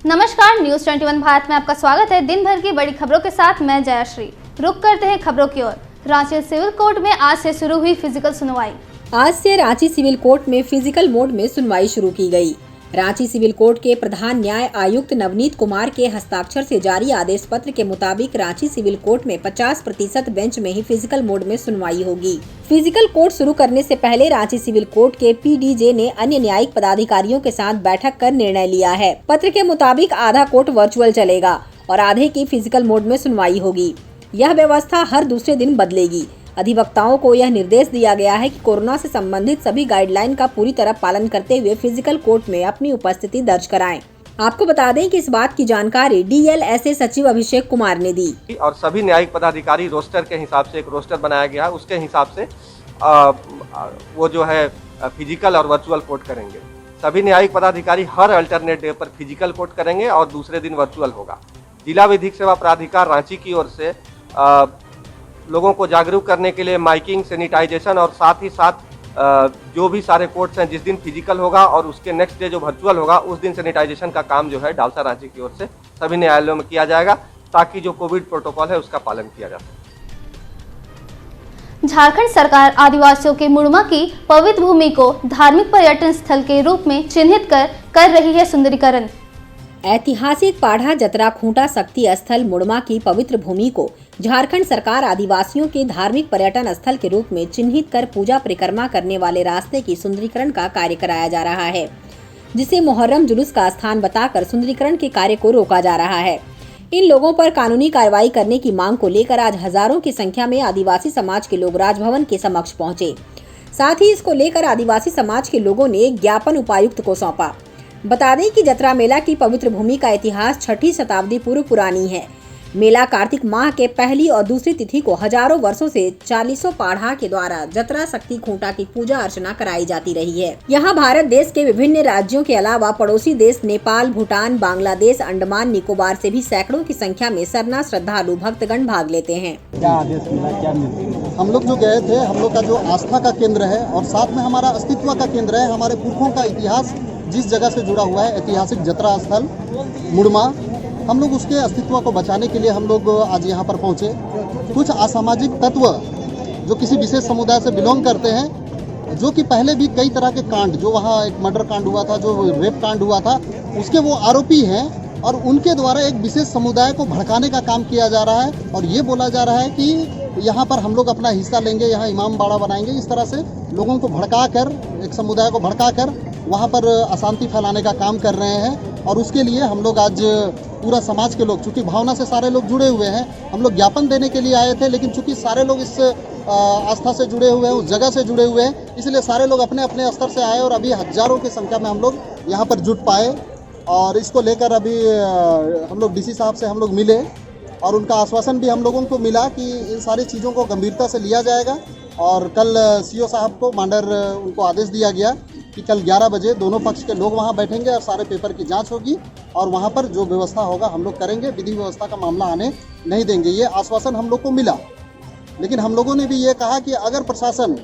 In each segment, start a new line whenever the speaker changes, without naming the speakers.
नमस्कार, न्यूज 21 भारत में आपका स्वागत है। दिन भर की बड़ी खबरों के साथ मैं जयाश्री। रुक करते हैं खबरों की ओर। रांची सिविल कोर्ट में आज से शुरू हुई फिजिकल सुनवाई।
आज से रांची सिविल कोर्ट में फिजिकल मोड में सुनवाई शुरू की गई। रांची सिविल कोर्ट के प्रधान न्याय आयुक्त नवनीत कुमार के हस्ताक्षर से जारी आदेश पत्र के मुताबिक रांची सिविल कोर्ट में 50% बेंच में ही फिजिकल मोड में सुनवाई होगी। फिजिकल कोर्ट शुरू करने से पहले रांची सिविल कोर्ट के पीडीजे ने अन्य न्यायिक पदाधिकारियों के साथ बैठक कर निर्णय लिया है। पत्र के मुताबिक आधा कोर्ट वर्चुअल चलेगा और आधे की फिजिकल मोड में सुनवाई होगी। यह व्यवस्था हर दूसरे दिन बदलेगी। अधिवक्ताओं को यह निर्देश दिया गया है कि कोरोना से संबंधित सभी गाइडलाइन का पूरी तरह पालन करते हुए फिजिकल कोर्ट में अपनी उपस्थिति दर्ज कराएं। आपको बता दें कि इस बात की जानकारी डीएलएसए सचिव अभिषेक कुमार ने दी।
और सभी न्यायिक पदाधिकारी रोस्टर के हिसाब से एक रोस्टर बनाया गया है, उसके हिसाब से वो जो है फिजिकल और वर्चुअल कोर्ट करेंगे। सभी न्यायिक पदाधिकारी हर अल्टरनेट डे पर फिजिकल कोर्ट करेंगे और दूसरे दिन वर्चुअल होगा। जिला विधिक सेवा प्राधिकार रांची की ओर से लोगों को जागरूक करने के लिए माइकिंग, सैनिटाइजेशन और साथ ही साथ जो भी सारे कोर्ट्स हैं, जिस दिन फिजिकल होगा और उसके नेक्स्ट डे जो वर्चुअल होगा उस दिन सैनिटाइजेशन का काम जो है डालसा रांची की ओर से सभी न्यायालयों में किया जाएगा, ताकि जो कोविड प्रोटोकॉल है उसका पालन किया जा सके।
झारखंड सरकार आदिवासियों के मुड़मा की पवित्र भूमि को धार्मिक पर्यटन स्थल के रूप में चिन्हित कर रही है सुंदरीकरण।
ऐतिहासिक पाढ़ा जतरा खूंटा शक्ति स्थल मुड़मा की पवित्र भूमि को झारखंड सरकार आदिवासियों के धार्मिक पर्यटन स्थल के रूप में चिन्हित कर पूजा परिक्रमा करने वाले रास्ते की सुंदरीकरण का कार्य कराया जा रहा है, जिसे मुहर्रम जुलूस का स्थान बताकर सुंदरीकरण के कार्य को रोका जा रहा है। इन लोगों पर कानूनी कार्रवाई करने की मांग को लेकर आज हजारों की संख्या में आदिवासी समाज के लोग राजभवन के समक्ष पहुंचे। साथ ही इसको लेकर आदिवासी समाज के लोगों ने एक ज्ञापन उपायुक्त को सौंपा। बता दें कि जतरा मेला की पवित्र भूमि का इतिहास 6ठी शताब्दी पूर्व पुरानी है। मेला कार्तिक माह के पहली और दूसरी तिथि को हजारों वर्षों से 40 पाढ़ा के द्वारा जतरा शक्ति खूंटा की पूजा अर्चना कराई जाती रही है। यहाँ भारत देश के विभिन्न राज्यों के अलावा पड़ोसी देश नेपाल, भूटान, बांग्लादेश, अंडमान निकोबार से भी सैकड़ों की संख्या में सरना श्रद्धालु भक्तगण भाग लेते हैं।
क्या आदेश मिला, क्या हम लोग जो गए थे, हम लोग का जो आस्था का केंद्र है और साथ में हमारा अस्तित्व का केंद्र है, हमारे पुरखों का इतिहास जिस जगह से जुड़ा हुआ है, ऐतिहासिक जतरा स्थल मुड़मा, हम लोग उसके अस्तित्व को बचाने के लिए हम लोग आज यहाँ पर पहुँचे। कुछ असामाजिक तत्व जो किसी विशेष समुदाय से बिलोंग करते हैं, जो कि पहले भी कई तरह के कांड, जो वहाँ एक मर्डर कांड हुआ था, जो रेप कांड हुआ था, उसके वो आरोपी हैं और उनके द्वारा एक विशेष समुदाय को भड़काने का काम किया जा रहा है और ये बोला जा रहा है कि यहाँ पर हम लोग अपना हिस्सा लेंगे, यहाँ इमाम बाड़ा बनाएंगे। इस तरह से लोगों को भड़का कर, एक समुदाय को भड़का कर वहाँ पर अशांति फैलाने का काम कर रहे हैं। और उसके लिए हम लोग आज पूरा समाज के लोग, चूँकि भावना से सारे लोग जुड़े हुए हैं, हम लोग ज्ञापन देने के लिए आए थे, लेकिन चूँकि सारे लोग इस आस्था से जुड़े हुए हैं, उस जगह से जुड़े हुए हैं, इसलिए सारे लोग अपने अपने स्तर से आए और अभी हजारों की संख्या में हम लोग यहाँ पर जुट पाए। और इसको लेकर अभी हम लोग डीसी साहब से हम लोग मिले और उनका आश्वासन भी हम लोगों को मिला कि इन सारी चीज़ों को गंभीरता से लिया जाएगा। और कल सीओ साहब को मांडर उनको आदेश दिया गया कि कल 11 बजे दोनों पक्ष के लोग वहां बैठेंगे और सारे पेपर की जांच होगी और वहां पर जो व्यवस्था होगा हम लोग करेंगे। विधि व्यवस्था का मामला आने नहीं देंगे, ये आश्वासन हम लोग को मिला। लेकिन हम लोगों ने भी ये कहा कि अगर प्रशासन,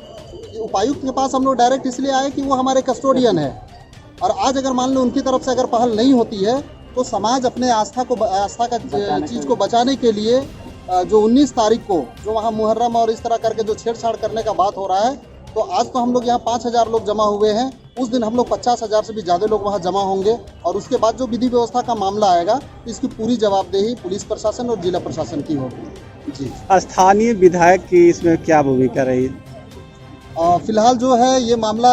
उपायुक्त के पास हम लोग डायरेक्ट इसलिए आए कि वो हमारे कस्टोडियन है, और आज अगर मान लो उनकी तरफ से अगर पहल नहीं होती है तो समाज अपने आस्था का चीज़ को बचाने के लिए जो 19 तारीख को जो वहाँ मुहर्रम और इस तरह करके जो छेड़छाड़ करने का बात हो रहा है, तो आज तो हम लोग यहाँ 5000 लोग जमा हुए हैं, उस दिन हम लोग 50,000 से भी ज़्यादा लोग वहाँ जमा होंगे। और उसके बाद जो विधि व्यवस्था का मामला आएगा, इसकी पूरी जवाबदेही पुलिस प्रशासन और जिला प्रशासन की होगी। जी,
स्थानीय विधायक की इसमें क्या भूमिका रही?
फिलहाल जो है ये मामला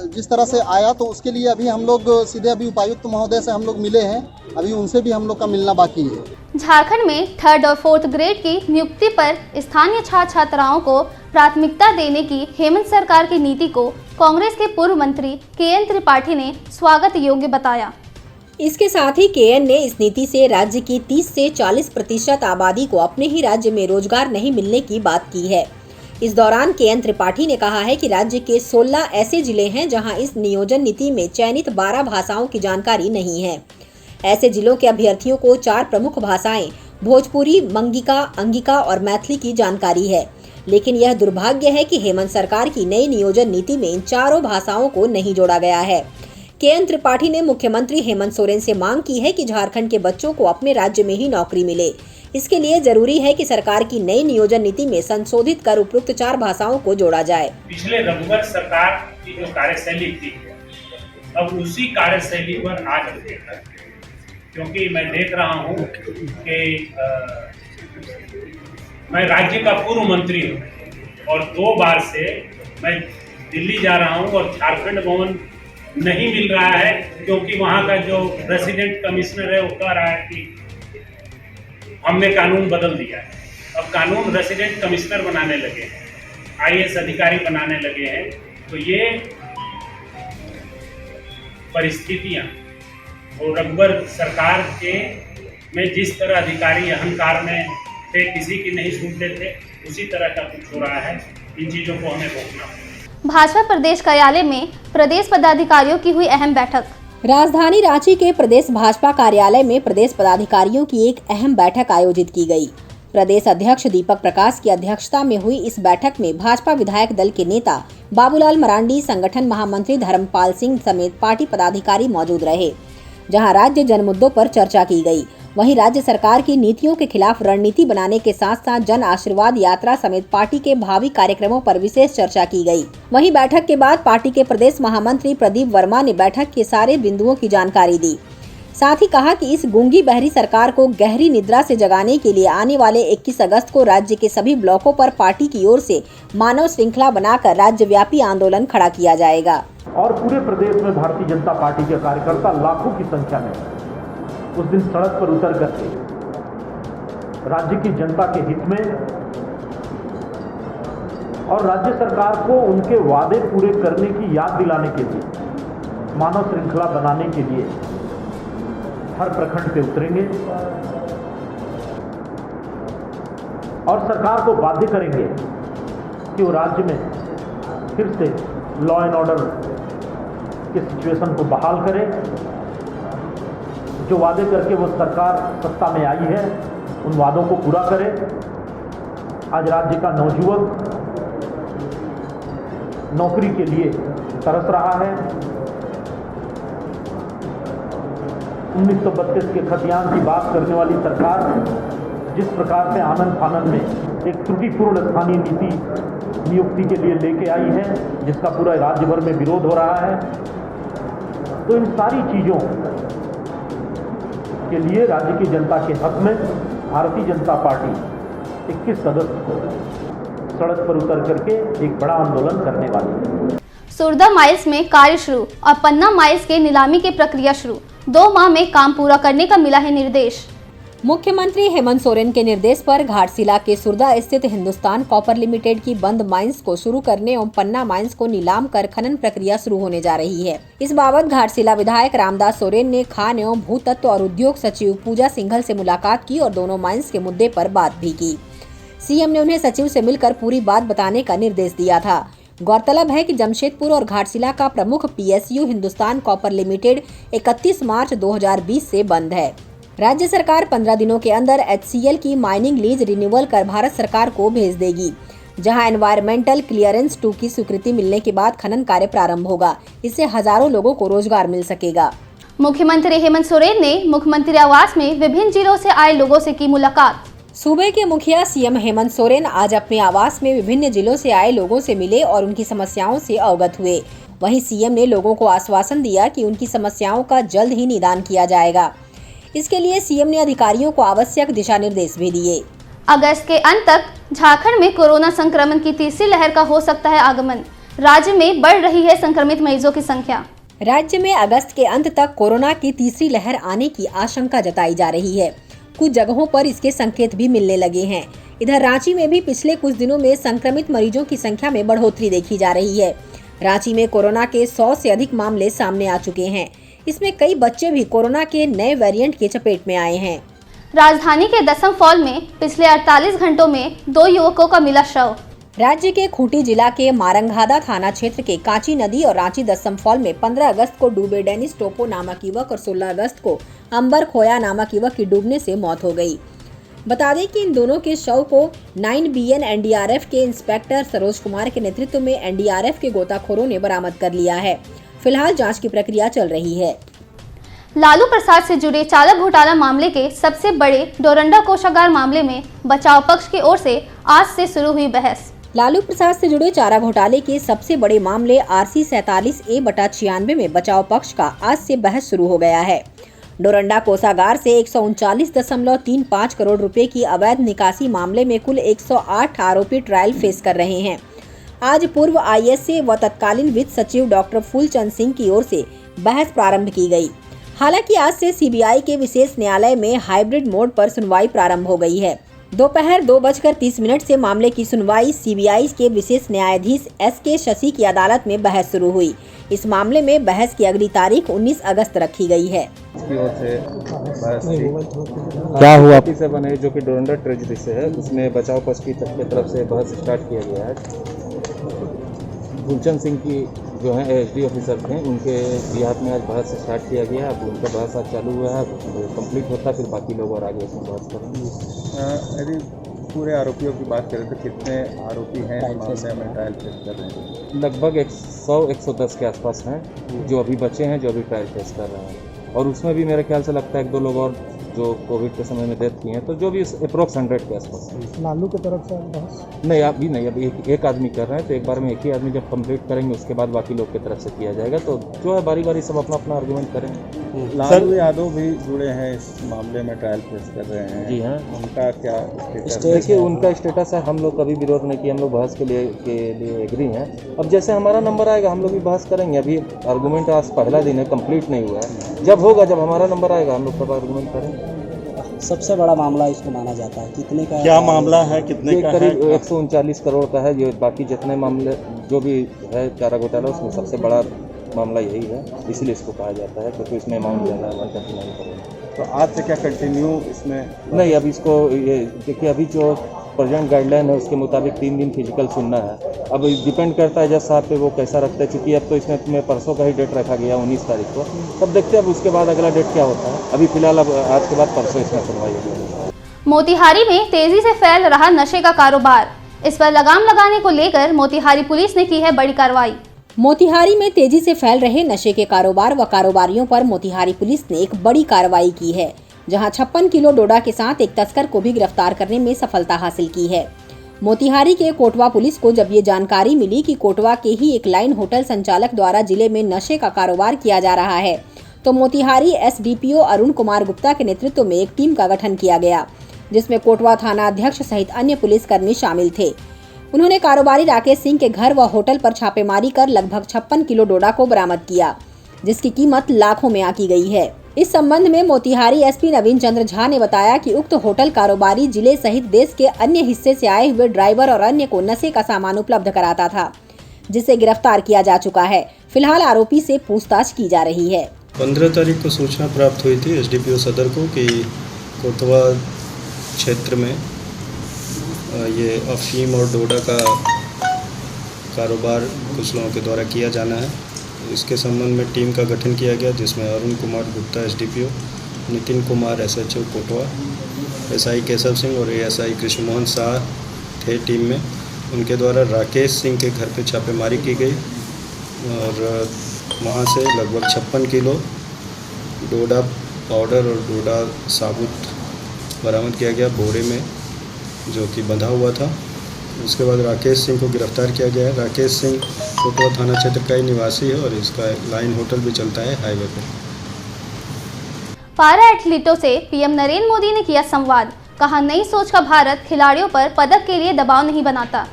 जिस तरह से आया, तो उसके लिए अभी हम लोग सीधे अभी उपायुक्त महोदय से हम लोग मिले हैं, अभी उनसे भी हम लोग का मिलना बाकी है।
झारखंड में 3rd और 4th ग्रेड की नियुक्ति पर स्थानीय छात्र छात्राओं को प्राथमिकता देने की हेमंत सरकार की नीति को कांग्रेस के पूर्व मंत्री केएन त्रिपाठी ने स्वागत योग्य बताया।
इसके साथ ही केएन ने इस नीति से राज्य की 30 से 40% आबादी को अपने ही राज्य में रोजगार नहीं मिलने की बात की है। इस दौरान केएन त्रिपाठी ने कहा है कि राज्य के 16 ऐसे जिले हैं जहां इस नियोजन नीति में चयनित 12 भाषाओं की जानकारी नहीं है। ऐसे जिलों के अभ्यर्थियों को 4 प्रमुख भाषाएं भोजपुरी, मंगिका, अंगिका और मैथिली की जानकारी है। लेकिन यह दुर्भाग्य है कि हेमंत सरकार की नई नियोजन नीति में इन चारों भाषाओं को नहीं जोड़ा गया है। के.एन. त्रिपाठी ने मुख्यमंत्री हेमंत सोरेन से मांग की है कि झारखंड के बच्चों को अपने राज्य में ही नौकरी मिले। इसके लिए जरूरी है कि सरकार की नई नियोजन नीति में संशोधित कर उपयुक्त 4 भाषाओं को जोड़ा जाए।
पिछले रघुवर सरकार की जो कार्यशैली थी, अब उसी कार्यशैली पर आज क्योंकि मैं देख रहा हूँ कि मैं राज्य का पूर्व मंत्री हूँ और 2 बार से मैं दिल्ली जा रहा हूँ और झारखंड भवन नहीं मिल रहा है, क्योंकि वहाँ का जो रेसिडेंट कमिश्नर है वो कह रहा है कि हमने कानून बदल दिया है। अब कानून रेसिडेंट कमिश्नर बनाने लगे हैं, IAS अधिकारी बनाने लगे हैं। तो ये परिस्थितियाँ और रघुवर सरकार के में जिस तरह अधिकारी अहंकार में थे, किसी की नहीं सुनते थे, उसी तरह का कुछ हो रहा है। इन चीज़ों को हमें रोकना होगा।
भाजपा प्रदेश कार्यालय में प्रदेश पदाधिकारियों की हुई अहम बैठक।
राजधानी रांची के प्रदेश भाजपा कार्यालय में प्रदेश पदाधिकारियों की एक अहम बैठक आयोजित की गई। प्रदेश अध्यक्ष दीपक प्रकाश की अध्यक्षता में हुई इस बैठक में भाजपा विधायक दल के नेता बाबूलाल मरांडी, संगठन महामंत्री धर्मपाल सिंह समेत पार्टी पदाधिकारी मौजूद रहे, जहां राज्य जन मुद्दों पर चर्चा की गई। वहीं राज्य सरकार की नीतियों के खिलाफ रणनीति बनाने के साथ साथ जन आशीर्वाद यात्रा समेत पार्टी के भावी कार्यक्रमों पर विशेष चर्चा की गई। वहीं बैठक के बाद पार्टी के प्रदेश महामंत्री प्रदीप वर्मा ने बैठक के सारे बिंदुओं की जानकारी दी। साथ ही कहा कि इस गूंगी बहरी सरकार को गहरी निद्रा से जगाने के लिए आने वाले 21 अगस्त को राज्य के सभी ब्लॉकों पर पार्टी की ओर से मानव श्रृंखला बनाकर राज्यव्यापी आंदोलन खड़ा किया जाएगा।
और पूरे प्रदेश में भारतीय जनता पार्टी के कार्यकर्ता लाखों की संख्या में उस दिन सड़क पर उतर करके राज्य की जनता के हित में और राज्य सरकार को उनके वादे पूरे करने की याद दिलाने के लिए, मानव श्रृंखला बनाने के लिए हर प्रखंड पे उतरेंगे और सरकार को बाध्य करेंगे कि वो राज्य में फिर से लॉ एंड ऑर्डर के सिचुएशन को बहाल करे। जो वादे करके वो सरकार सत्ता में आई है, उन वादों को पूरा करे। आज राज्य का नवयुवक नौकरी के लिए तरस रहा है। 1932 के खतियान की बात करने वाली सरकार जिस प्रकार से आनंद फानंद में एक त्रुटिपूर्ण स्थानीय नीति नियुक्ति के लिए लेके आई है, जिसका पूरा राज्य भर में विरोध हो रहा है, तो इन सारी चीज़ों के लिए राज्य की जनता के हक में भारतीय जनता पार्टी 21 अगस्त को सड़क पर उतर करके एक बड़ा आंदोलन करने वाली है।
सुरदा माइल्स में कार्य शुरू और पन्ना माइल्स के नीलामी की प्रक्रिया शुरू। 2 माह में काम पूरा करने का मिला है निर्देश। मुख्यमंत्री हेमंत सोरेन के निर्देश पर घाटशिला के सुरदा स्थित हिंदुस्तान कॉपर लिमिटेड की बंद माइंस को शुरू करने एवं पन्ना माइंस को नीलाम कर खनन प्रक्रिया शुरू होने जा रही है। इस बाबत घाटशिला विधायक रामदास सोरेन ने खान एवं भूतत्व और उद्योग सचिव पूजा सिंघल से मुलाकात की और दोनों माइंस के मुद्दे पर बात भी की। सीएम ने उन्हें सचिव से मिलकर पूरी बात बताने का निर्देश दिया था। गौरतलब है कि जमशेदपुर और घाटशिला का प्रमुख PSU हिंदुस्तान कॉपर लिमिटेड 31 मार्च 2020 से बंद है। राज्य सरकार 15 दिनों के अंदर HCL की माइनिंग लीज रिन्यूअल कर भारत सरकार को भेज देगी, जहां एनवायरमेंटल क्लियरेंस 2 की स्वीकृति मिलने के बाद खनन कार्य प्रारंभ होगा। इससे हजारों लोगों को रोजगार मिल सकेगा। मुख्यमंत्री हेमंत सोरेन ने मुख्यमंत्री आवास में विभिन्न जिलों से आए लोगों से की मुलाकात। सूबे के मुखिया CM हेमंत सोरेन आज अपने आवास में विभिन्न जिलों से आए लोगों से मिले और उनकी समस्याओं से अवगत हुए। वहीं CM ने लोगों को आश्वासन दिया कि उनकी समस्याओं का जल्द ही निदान किया जाएगा। इसके लिए CM ने अधिकारियों को आवश्यक दिशा निर्देश भी दिए। अगस्त के अंत तक झारखंड में कोरोना संक्रमण की तीसरी लहर का हो सकता है आगमन। राज्य में बढ़ रही है संक्रमित मरीजों की संख्या। राज्य में अगस्त के अंत तक कोरोना की तीसरी लहर आने की आशंका जताई जा रही है। कुछ जगहों पर इसके संकेत भी मिलने लगे हैं। इधर रांची में भी पिछले कुछ दिनों में संक्रमित मरीजों की संख्या में बढ़ोतरी देखी जा रही है। रांची में कोरोना के 100 से अधिक मामले सामने आ चुके हैं। इसमें कई बच्चे भी कोरोना के नए वेरिएंट की चपेट में आए हैं। राजधानी के दसम फॉल में पिछले 48 घंटों में 2 युवकों का मिला शव। राज्य के खूंटी जिला के मारंगहादा थाना क्षेत्र के कांची नदी और रांची दसम फॉल में 15 अगस्त को डूबे डेनिस टोपो नामक युवक और 16 अगस्त को अंबर खोया नामक युवक की डूबने से मौत हो गई। बता दें कि इन दोनों के शव को 9BN NDRF के इंस्पेक्टर सरोज कुमार के नेतृत्व में NDRF के गोताखोरों ने बरामद कर लिया है।
फिलहाल जांच की प्रक्रिया चल रही है।
लालू प्रसाद से जुड़े चालक घोटाला मामले के सबसे बड़े डोरंडा कोषागार मामले में बचाव पक्ष की ओर से आज से शुरू हुई बहस।
लालू प्रसाद से जुड़े चारा घोटाले के सबसे बड़े मामले RC 47A/96 में बचाव पक्ष का आज से बहस शुरू हो गया है। डोरंडा कोषागार से 139.35 करोड़ रुपए की अवैध निकासी मामले में कुल 108 आरोपी ट्रायल फेस कर रहे हैं। आज पूर्व ISA व तत्कालीन वित्त सचिव डॉक्टर फूलचंद सिंह की ओर से बहस प्रारंभ की गई। हालांकि आज से CBI के विशेष न्यायालय में हाइब्रिड मोड पर सुनवाई प्रारंभ हो गई है। दोपहर 2:30 से मामले की सुनवाई CBI के विशेष न्यायाधीश SK शशि की अदालत में बहस शुरू हुई। इस मामले में बहस की अगली तारीख 19 अगस्त रखी गई है।
की ओर से बहस थी।
क्या हुआ?
से बने जो कि डोरंडा ट्रेजरी से है, उसमें बचाव पक्ष की तरफ से बहस स्टार्ट किया गया है। फूलचंद सिंह की जो है SD ऑफिसर थे, उनके बिहार में आज बहस स्टार्ट किया गया। अब उनका बहस आज चालू हुआ है, कंप्लीट होता फिर बाकी लोग और आगे इसमें बहस करेंगे।
यदि पूरे आरोपियों की बात करें तो कितने आरोपी हैं मामले में ट्रायल फेस कर रहे हैं?
लगभग 100-110 के आसपास हैं जो अभी बचे हैं, जो अभी ट्रायल फेस कर रहे हैं। और उसमें भी मेरे ख्याल से लगता है 1-2 लोग और जो कोविड के समय में डेथ किए हैं, तो जो भी अप्रोक्स 100 के आसपास है।
लालू की तरफ से बहस
नहीं, अभी नहीं, अभी एक आदमी कर रहे हैं, तो एक बार में एक ही आदमी जब कंप्लीट करेंगे उसके बाद बाकी लोग की तरफ से किया जाएगा। तो जो है बारी बारी सब अपना अपना आर्गूमेंट करेंगे।
लालू यादव भी जुड़े हैं इस मामले में, ट्रायल फेस कर रहे हैं।
जी हाँ,
उनका क्या स्टेटस?
देखिए उनका स्टेटस है, हम लोग कभी विरोध नहीं किया, हम लोग बहस के लिए एग्री हैं। अब जैसे हमारा नंबर आएगा हम लोग भी बहस करेंगे। अभी आर्गूमेंट आज पहला दिन है, कंप्लीट नहीं हुआ है। जब होगा, जब हमारा नंबर आएगा हम लोग तब आर्गूमेंट करेंगे।
सबसे बड़ा मामला इसको माना जाता है, कितने का?
क्या मामला है, कितने का है?
करीब 139 करोड़ का है। जो बाकी जितने मामले जो भी है चारा घोटाला, उसमें सबसे बड़ा मामला यही है, इसलिए इसको कहा जाता है, क्योंकि इसमें अमाउंट ज़्यादा है, 139 करोड़।
तो आज से क्या कंटिन्यू इसमें?
नहीं, अब इसको ये देखिए, अभी जो प्रेजेंट गाइडलाइन है उसके मुताबिक 3 दिन फिजिकल सुनना है। अब डिपेंड करता है जज साहब पे, वो कैसा रखते हैं। चूँकि अब तो इसमें परसों का ही डेट रखा गया 19 तारीख को। तब देखते हैं अब उसके बाद अगला डेट क्या होता है। अभी फिलहाल अब आज के बाद परसों इसमें सुनवाई होगी।
मोतिहारी में तेजी से फैल रहा नशे का कारोबार, इस पर लगाम लगाने को लेकर मोतिहारी पुलिस ने की है बड़ी कार्रवाई।
मोतिहारी में तेजी से फैल रहे नशे के कारोबार व कारोबारियों पर मोतिहारी पुलिस ने एक बड़ी कार्रवाई की है, जहां 56 किलो डोडा के साथ एक तस्कर को भी गिरफ्तार करने में सफलता हासिल की है। मोतिहारी के कोटवा पुलिस को जब ये जानकारी मिली कि कोटवा के ही एक लाइन होटल संचालक द्वारा जिले में नशे का कारोबार किया जा रहा है, तो मोतिहारी SDPO अरुण कुमार गुप्ता के नेतृत्व में एक टीम का गठन किया गया, जिसमें कोटवा थाना अध्यक्ष सहित अन्य पुलिसकर्मी शामिल थे। उन्होंने कारोबारी राकेश सिंह के घर व होटल पर छापेमारी कर लगभग 56 किलो डोडा को बरामद किया, जिसकी कीमत लाखों में आंकी गई है। इस संबंध में मोतिहारी SP नवीन चंद्र झा ने बताया कि उक्त होटल कारोबारी जिले सहित देश के अन्य हिस्से से आए हुए ड्राइवर और अन्य को नशे का सामान उपलब्ध कराता था, जिसे गिरफ्तार किया जा चुका है। फिलहाल आरोपी से पूछताछ की जा रही है।
15 तारीख को सूचना प्राप्त हुई थी SDPO सदर को कि कोटवा क्षेत्र में ये अफीम और डोडा का कारोबार कुछ लोगों के द्वारा किया जाना है। इसके संबंध में टीम का गठन किया गया, जिसमें Arun Kumar Gupta SDPO, Nitin Kumar SHO Kotwa, SI Keshav Singh और ASI कृष्ण मोहन शाह थे टीम में। उनके द्वारा राकेश सिंह के घर पे छापेमारी की गई और वहाँ से लगभग 56 किलो डोडा पाउडर और डोडा साबुत बरामद किया गया बोरे में, जो कि बंधा हुआ था। उसके बाद राकेश सिंह को गिरफ्तार किया गया है। राकेश सिंह कोटवा थाना क्षेत्र का ही निवासी है और इसका लाइन होटल भी चलता है हाईवे पर।
पारा एथलीटों से PM नरेंद्र मोदी ने किया संवाद, कहा नई सोच का भारत खिलाड़ियों पर पदक के लिए दबाव नहीं बनाता।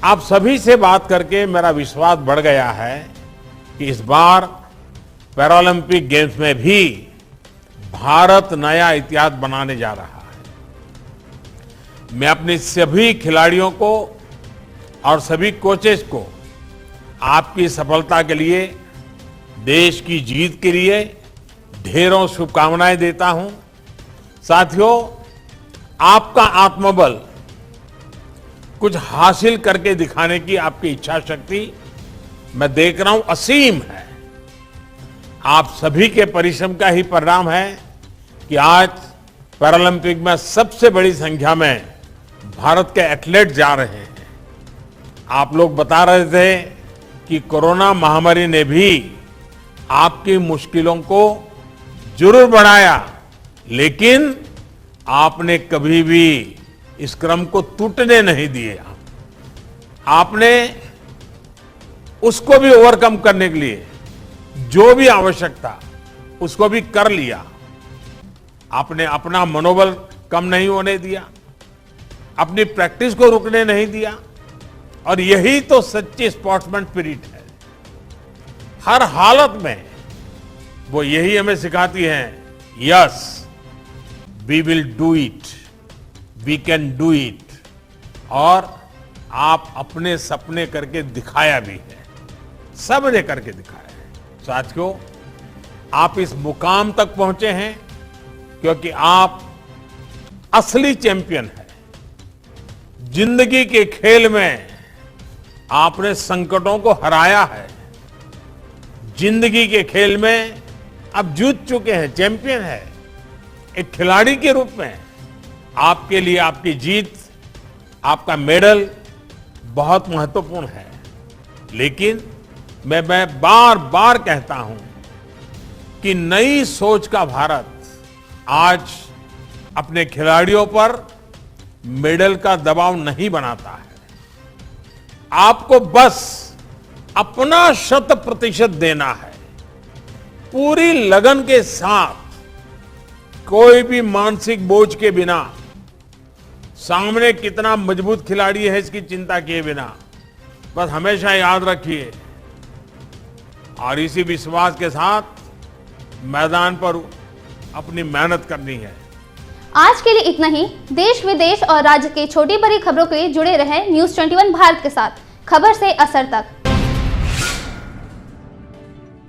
आप सभी से बात करके मेरा विश्वास बढ़ गया है कि इस बार पैरालंपिक गेम्स में भी भारत नया इतिहास बनाने जा रहा है। मैं अपने सभी खिलाड़ियों को और सभी कोचेस को आपकी सफलता के लिए, देश की जीत के लिए ढेरों शुभकामनाएं देता हूं। साथियों, आपका आत्मबल, कुछ हासिल करके दिखाने की आपकी इच्छा शक्ति मैं देख रहा हूं असीम है। आप सभी के परिश्रम का ही परिणाम है कि आज पैरालंपिक में सबसे बड़ी संख्या में भारत के एथलीट जा रहे हैं। आप लोग बता रहे थे कि कोरोना महामारी ने भी
आपकी मुश्किलों को जरूर बढ़ाया, लेकिन आपने कभी भी इस क्रम को टूटने नहीं दिया। आपने उसको भी ओवरकम करने के लिए जो भी आवश्यक था उसको भी कर लिया। आपने अपना मनोबल कम नहीं होने दिया, अपनी प्रैक्टिस को रुकने नहीं दिया, और यही तो सच्ची स्पोर्ट्समैन स्पिरिट है। हर हालत में वो यही हमें सिखाती हैं, yes we will do it, we can do it, और आप अपने सपने करके दिखाया भी है, सबने करके दिखाया है। साथियों, आप इस मुकाम तक पहुंचे हैं क्योंकि आप असली चैंपियन हैं। जिंदगी के खेल में आपने संकटों को हराया है, जिंदगी के खेल में आप जीत चुके हैं, चैंपियन है। एक खिलाड़ी के रूप में आपके लिए आपकी जीत, आपका मेडल बहुत महत्वपूर्ण है। लेकिन मैं बार बार कहता हूं कि नई सोच का भारत आज अपने खिलाड़ियों पर मेडल का दबाव नहीं बनाता है। आपको बस अपना 100% देना है, पूरी लगन के साथ, कोई भी मानसिक बोझ के बिना, सामने कितना मजबूत खिलाड़ी है इसकी चिंता किए बिना। बस हमेशा याद रखिए, और इसी विश्वास के साथ मैदान पर अपनी मेहनत करनी है।
आज के लिए इतना ही। देश विदेश और राज्य के छोटी बड़ी खबरों के लिए जुड़े रहें न्यूज़ 21 भारत के साथ, खबर से असर तक।